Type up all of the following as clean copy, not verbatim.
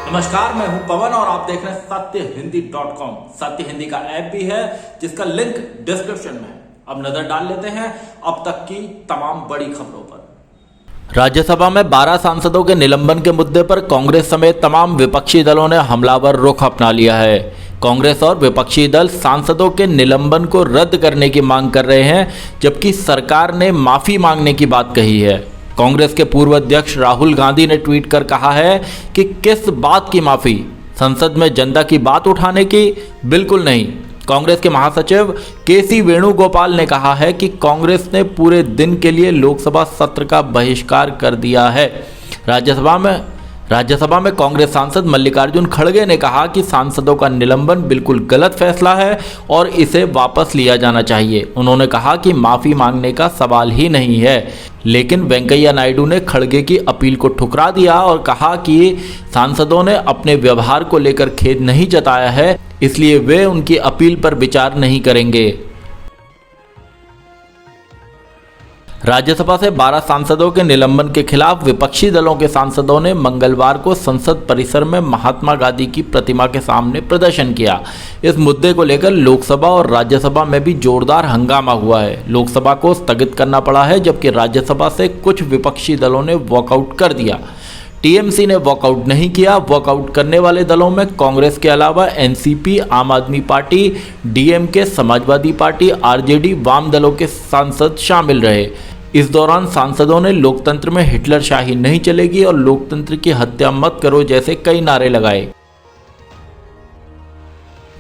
नमस्कार, मैं हूं पवन और आप देख रहे हैं सत्यहिंदी.com। सत्य हिंदी का ऐप भी है जिसका लिंक डिस्क्रिप्शन में है। अब नजर डाल लेते हैं अब तक की तमाम बड़ी खबरों पर। राज्यसभा में 12 सांसदों के निलंबन के मुद्दे पर कांग्रेस समेत तमाम विपक्षी दलों ने हमलावर रुख अपना लिया है। कांग्रेस और विपक्षी दल सांसदों के निलंबन को रद्द करने की मांग कर रहे हैं, जबकि सरकार ने माफी मांगने की बात कही है। कांग्रेस के पूर्व अध्यक्ष राहुल गांधी ने ट्वीट कर कहा है कि किस बात की माफी, संसद में जनता की बात उठाने की? बिल्कुल नहीं। कांग्रेस के महासचिव केसी वेणुगोपाल ने कहा है कि कांग्रेस ने पूरे दिन के लिए लोकसभा सत्र का बहिष्कार कर दिया है। राज्यसभा में कांग्रेस सांसद मल्लिकार्जुन खड़गे ने कहा कि सांसदों का निलंबन बिल्कुल गलत फैसला है और इसे वापस लिया जाना चाहिए। उन्होंने कहा कि माफी मांगने का सवाल ही नहीं है, लेकिन वेंकैया नायडू ने खड़गे की अपील को ठुकरा दिया और कहा कि सांसदों ने अपने व्यवहार को लेकर खेद नहीं जताया है, इसलिए वे उनकी अपील पर विचार नहीं करेंगे। राज्यसभा से 12 सांसदों के निलंबन के खिलाफ विपक्षी दलों के सांसदों ने मंगलवार को संसद परिसर में महात्मा गांधी की प्रतिमा के सामने प्रदर्शन किया। इस मुद्दे को लेकर लोकसभा और राज्यसभा में भी जोरदार हंगामा हुआ है। लोकसभा को स्थगित करना पड़ा है, जबकि राज्यसभा से कुछ विपक्षी दलों ने वॉकआउट कर दिया। टीएमसी ने वॉकआउट नहीं किया। वॉकआउट करने वाले दलों में कांग्रेस के अलावा एनसीपी, आम आदमी party, DMK, Samajwadi party, RJD, वाम दलों के सांसद शामिल रहे। इस दौरान सांसदों ने लोकतंत्र में हिटलरशाही नहीं चलेगी और लोकतंत्र की हत्या मत करो जैसे कई नारे लगाए।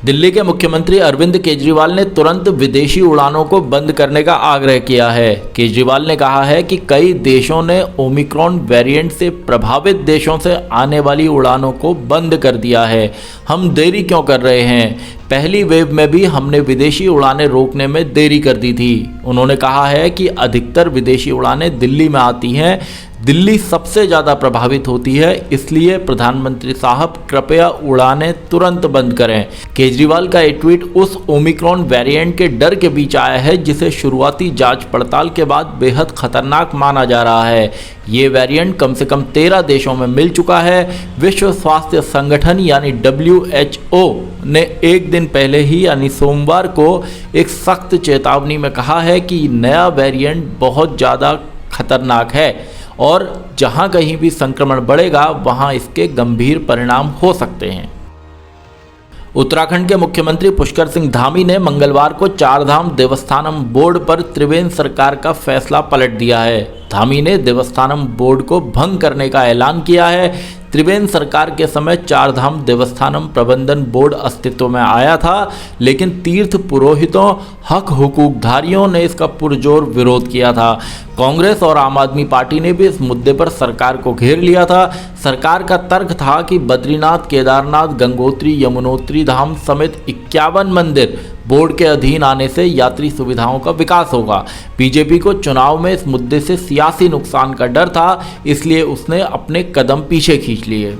दिल्ली के मुख्यमंत्री अरविंद केजरीवाल ने तुरंत विदेशी उड़ानों को बंद करने का आग्रह किया है। केजरीवाल ने कहा है कि कई देशों ने ओमिक्रॉन वेरिएंट से प्रभावित देशों से आने वाली उड़ानों को बंद कर दिया है। हम देरी क्यों कर रहे हैं? पहली वेव में भी हमने विदेशी उड़ानें रोकने में देरी कर दी थी। उन्होंने कहा है कि अधिकतर विदेशी उड़ानें दिल्ली में आती हैं। दिल्ली सबसे ज़्यादा प्रभावित होती है, इसलिए प्रधानमंत्री साहब कृपया उड़ानें तुरंत बंद करें। केजरीवाल का ये ट्वीट उस ओमिक्रॉन वेरिएंट के डर के बीच आया है जिसे शुरुआती जांच पड़ताल के बाद बेहद खतरनाक माना जा रहा है। ये वेरिएंट कम से कम 13 देशों में मिल चुका है। विश्व स्वास्थ्य संगठन यानी WHO ने एक दिन पहले ही यानी सोमवार को एक सख्त चेतावनी में कहा है कि नया वेरिएंट बहुत ज़्यादा खतरनाक है और जहां कहीं भी संक्रमण बढ़ेगा वहां इसके गंभीर परिणाम हो सकते हैं। उत्तराखंड के मुख्यमंत्री पुष्कर सिंह धामी ने मंगलवार को चारधाम देवस्थानम बोर्ड पर त्रिवेंद्र सरकार का फैसला पलट दिया है। धामी ने देवस्थानम बोर्ड को भंग करने का ऐलान किया है। त्रिवेंद्र सरकार के समय चारधाम देवस्थानम प्रबंधन बोर्ड अस्तित्व में आया था, लेकिन तीर्थ पुरोहितों, हक हुकूकधारियों ने इसका पुरजोर विरोध किया था। कांग्रेस और आम आदमी पार्टी ने भी इस मुद्दे पर सरकार को घेर लिया था। सरकार का तर्क था कि बद्रीनाथ, केदारनाथ, गंगोत्री, यमुनोत्री धाम समेत 51 मंदिर बोर्ड के अधीन आने से यात्री सुविधाओं का विकास होगा। बीजेपी को चुनाव में इस मुद्दे से सियासी नुकसान का डर था, इसलिए उसने अपने कदम पीछे खींच लिए।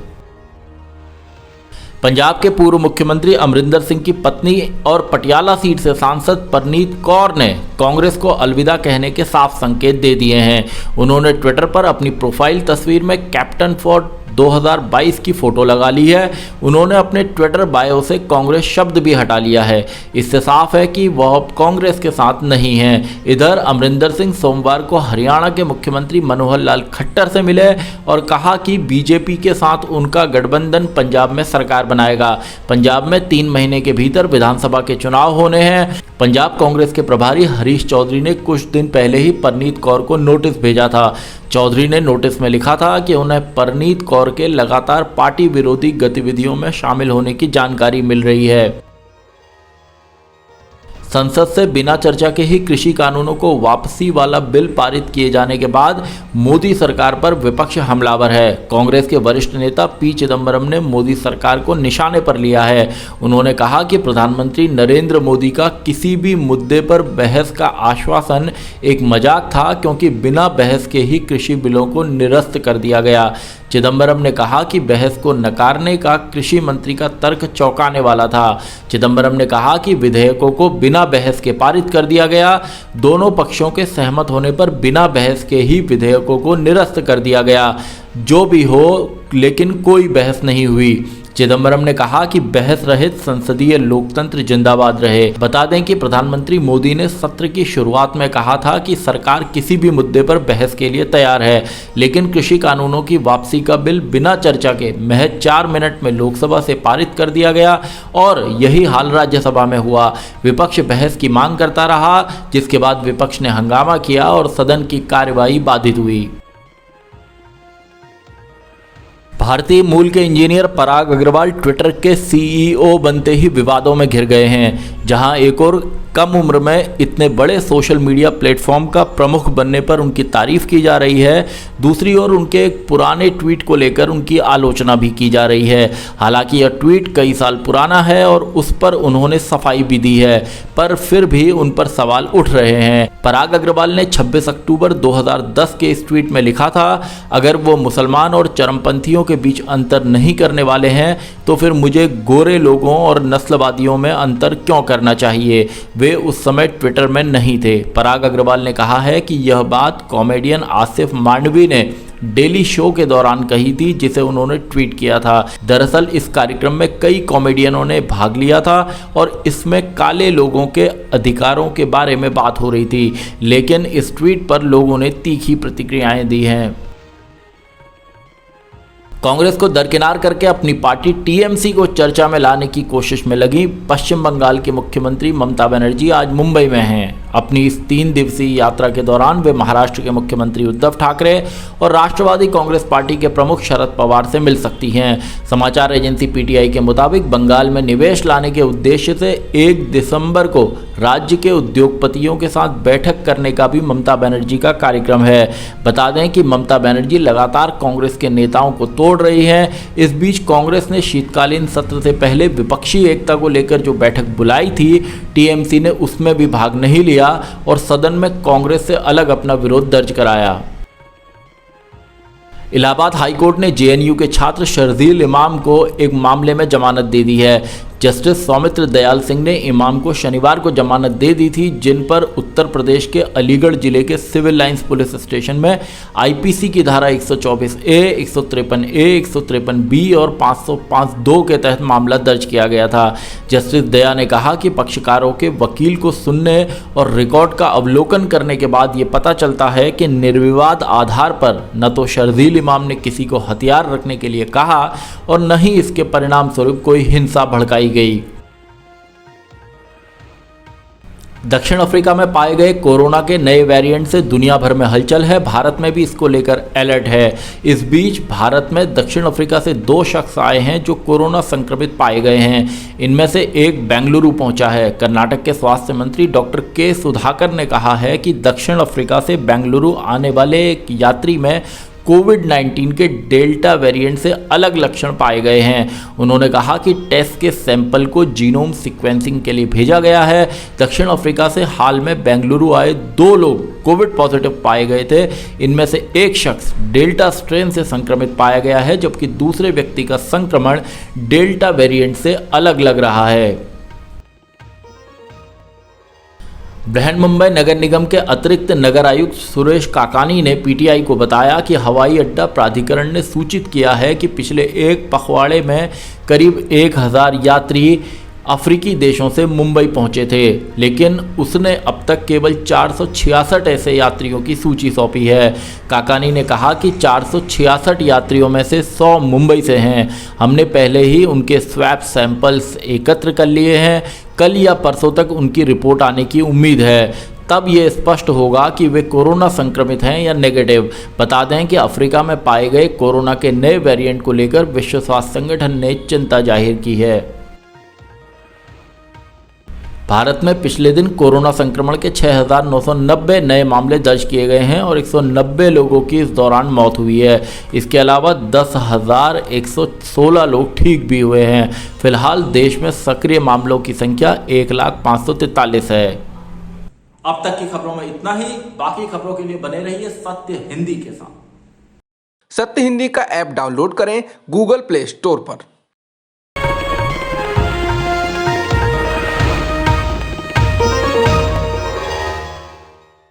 पंजाब के पूर्व मुख्यमंत्री अमरिंदर सिंह की पत्नी और पटियाला सीट से सांसद परनीत कौर ने कांग्रेस को अलविदा कहने के साफ संकेत दे दिए हैं। उन्होंने ट्विटर पर अपनी प्रोफाइल तस्वीर में कैप्टन फॉर 2022 की फोटो लगा ली है। उन्होंने अपने ट्विटर बायो से कांग्रेस शब्द भी हटा लिया है। इससे साफ है कि वह अब कांग्रेस के साथ नहीं हैं। इधर अमरिंदर सिंह सोमवार को हरियाणा के मुख्यमंत्री मनोहर लाल खट्टर से मिले और कहा कि बीजेपी के साथ उनका गठबंधन पंजाब में सरकार बनाएगा। पंजाब में 3 महीने के भीतर विधानसभा के चुनाव होने हैं। पंजाब कांग्रेस के प्रभारी हरीश चौधरी ने कुछ दिन पहले ही परनीत कौर को नोटिस भेजा था। चौधरी ने नोटिस में लिखा था कि उन्हें परनीत कौर के लगातार पार्टी विरोधी गतिविधियों में शामिल होने की जानकारी मिल रही है। संसद से बिना चर्चा के ही कृषि कानूनों को वापसी वाला बिल पारित किए जाने के बाद मोदी सरकार पर विपक्ष हमलावर है। कांग्रेस के वरिष्ठ नेता पी चिदंबरम ने मोदी सरकार को निशाने पर लिया है। उन्होंने कहा कि प्रधानमंत्री नरेंद्र मोदी का किसी भी मुद्दे पर बहस का आश्वासन एक मजाक था, क्योंकि बिना बहस के ही कृषि बिलों को निरस्त कर दिया गया। चिदंबरम ने कहा कि बहस को नकारने का कृषि मंत्री का तर्क चौंकाने वाला था। चिदंबरम ने कहा कि विधेयकों को बिना बहस के पारित कर दिया गया। दोनों पक्षों के सहमत होने पर बिना बहस के ही विधेयकों को निरस्त कर दिया गया। जो भी हो, लेकिन कोई बहस नहीं हुई। चिदम्बरम ने कहा कि बहस रहित संसदीय लोकतंत्र जिंदाबाद रहे। बता दें कि प्रधानमंत्री मोदी ने सत्र की शुरुआत में कहा था कि सरकार किसी भी मुद्दे पर बहस के लिए तैयार है, लेकिन कृषि कानूनों की वापसी का बिल बिना चर्चा के महज 4 मिनट में लोकसभा से पारित कर दिया गया और यही हाल राज्यसभा में हुआ। विपक्ष बहस की मांग करता रहा, जिसके बाद विपक्ष ने हंगामा किया और सदन की कार्यवाही बाधित हुई। भारतीय मूल के इंजीनियर पराग अग्रवाल ट्विटर के सीईओ बनते ही विवादों में घिर गए हैं। जहां एक और कम उम्र में इतने बड़े सोशल मीडिया प्लेटफॉर्म का प्रमुख बनने पर उनकी तारीफ की जा रही है, दूसरी ओर उनके एक पुराने ट्वीट को लेकर उनकी आलोचना भी की जा रही है। हालांकि यह ट्वीट कई साल पुराना है और उस पर उन्होंने सफाई भी दी है, पर फिर भी उन पर सवाल उठ रहे हैं। पराग अग्रवाल ने 26 अक्टूबर 2010 के इस ट्वीट में लिखा था, अगर वो मुसलमान और चरमपंथियों के बीच अंतर नहीं करने वाले हैं तो फिर मुझे गोरे लोगों और नस्लवादियों में अंतर क्यों करना चाहिए। वे उस समय ट्विटर में नहीं थे। पराग अग्रवाल ने कहा है कि यह बात कॉमेडियन आसिफ मांडवी ने डेली शो के दौरान कही थी, जिसे उन्होंने ट्वीट किया था। दरअसल इस कार्यक्रम में कई कॉमेडियनों ने भाग लिया था और इसमें काले लोगों के अधिकारों के बारे में बात हो रही थी, लेकिन इस ट्वीट पर लोगों ने तीखी प्रतिक्रियाएं दी हैं। कांग्रेस को दरकिनार करके अपनी पार्टी टीएमसी को चर्चा में लाने की कोशिश में लगी पश्चिम बंगाल की मुख्यमंत्री ममता बनर्जी आज मुंबई में हैं। अपनी इस 3 दिवसीय यात्रा के दौरान वे महाराष्ट्र के मुख्यमंत्री उद्धव ठाकरे और राष्ट्रवादी कांग्रेस पार्टी के प्रमुख शरद पवार से मिल सकती हैं। समाचार एजेंसी पीटीआई के मुताबिक बंगाल में निवेश लाने के उद्देश्य से 1 दिसंबर को राज्य के उद्योगपतियों के साथ बैठक करने का भी ममता बनर्जी का कार्यक्रम है। बता दें कि ममता बनर्जी लगातार कांग्रेस के नेताओं को तोड़ रही हैं। इस बीच कांग्रेस ने शीतकालीन सत्र से पहले विपक्षी एकता को लेकर जो बैठक बुलाई थी, टीएमसी ने उसमें भी भाग नहीं लिया और सदन में कांग्रेस से अलग अपना विरोध दर्ज कराया। इलाहाबाद हाईकोर्ट ने जेएनयू के छात्र शर्जील इमाम को एक मामले में जमानत दे दी है। जस्टिस सौमित्र दयाल सिंह ने इमाम को शनिवार को जमानत दे दी थी, जिन पर उत्तर प्रदेश के अलीगढ़ जिले के सिविल लाइंस पुलिस स्टेशन में आईपीसी की धारा 124A, 153A, 153B और 505(2) के तहत मामला दर्ज किया गया था। जस्टिस दया ने कहा कि पक्षकारों के वकील को सुनने और रिकॉर्ड का अवलोकन करने के बाद ये पता चलता है कि निर्विवाद आधार पर न तो शर्जील इमाम ने किसी को हथियार रखने के लिए कहा और न ही इसके परिणाम स्वरूप कोई हिंसा भड़काई गई। दक्षिण अफ्रीका में पाए गए कोरोना के नए वेरिएंट से दुनिया भर में हलचल है। भारत में भी इसको लेकर अलर्ट है। इस बीच भारत में दक्षिण अफ्रीका से 2 शख्स आए हैं जो कोरोना संक्रमित पाए गए हैं। इनमें से एक बेंगलुरु पहुंचा है। कर्नाटक के स्वास्थ्य मंत्री डॉक्टर के सुधाकर ने कहा है कि दक्षिण अफ्रीका से बेंगलुरु आने वाले एक यात्री में कोविड-19 के डेल्टा वेरिएंट से अलग लक्षण पाए गए हैं। उन्होंने कहा कि टेस्ट के सैंपल को जीनोम सीक्वेंसिंग के लिए भेजा गया है। दक्षिण अफ्रीका से हाल में बेंगलुरु आए 2 लोग कोविड पॉजिटिव पाए गए थे। इनमें से एक शख्स डेल्टा स्ट्रेन से संक्रमित पाया गया है, जबकि दूसरे व्यक्ति का संक्रमण डेल्टा वेरिएंट से अलग लग रहा है। बृहन्मुंबई नगर निगम के अतिरिक्त नगर आयुक्त सुरेश काकानी ने पीटीआई को बताया कि हवाई अड्डा प्राधिकरण ने सूचित किया है कि पिछले एक पखवाड़े में करीब 1000 यात्री अफ्रीकी देशों से मुंबई पहुंचे थे, लेकिन उसने अब तक केवल 466 ऐसे यात्रियों की सूची सौंपी है। काकानी ने कहा कि 466 यात्रियों में से 100 मुंबई से हैं। हमने पहले ही उनके स्वैब सैंपल्स एकत्र कर लिए हैं। कल या परसों तक उनकी रिपोर्ट आने की उम्मीद है। तब ये स्पष्ट होगा कि वे कोरोना संक्रमित हैं या नेगेटिव। बता दें कि अफ्रीका में पाए गए कोरोना के नए वेरिएंट को लेकर विश्व स्वास्थ्य संगठन ने चिंता जाहिर की है। भारत में पिछले दिन कोरोना संक्रमण के 6,990 नए मामले दर्ज किए गए हैं और 190 लोगों की इस दौरान मौत हुई है। इसके अलावा 10,116 लोग ठीक भी हुए हैं। फिलहाल देश में सक्रिय मामलों की संख्या 1,543 है। अब तक की खबरों में इतना ही। बाकी खबरों के लिए बने रहिए सत्य हिंदी के साथ। सत्य हिंदी का ऐप डाउनलोड करें गूगल प्ले स्टोर पर।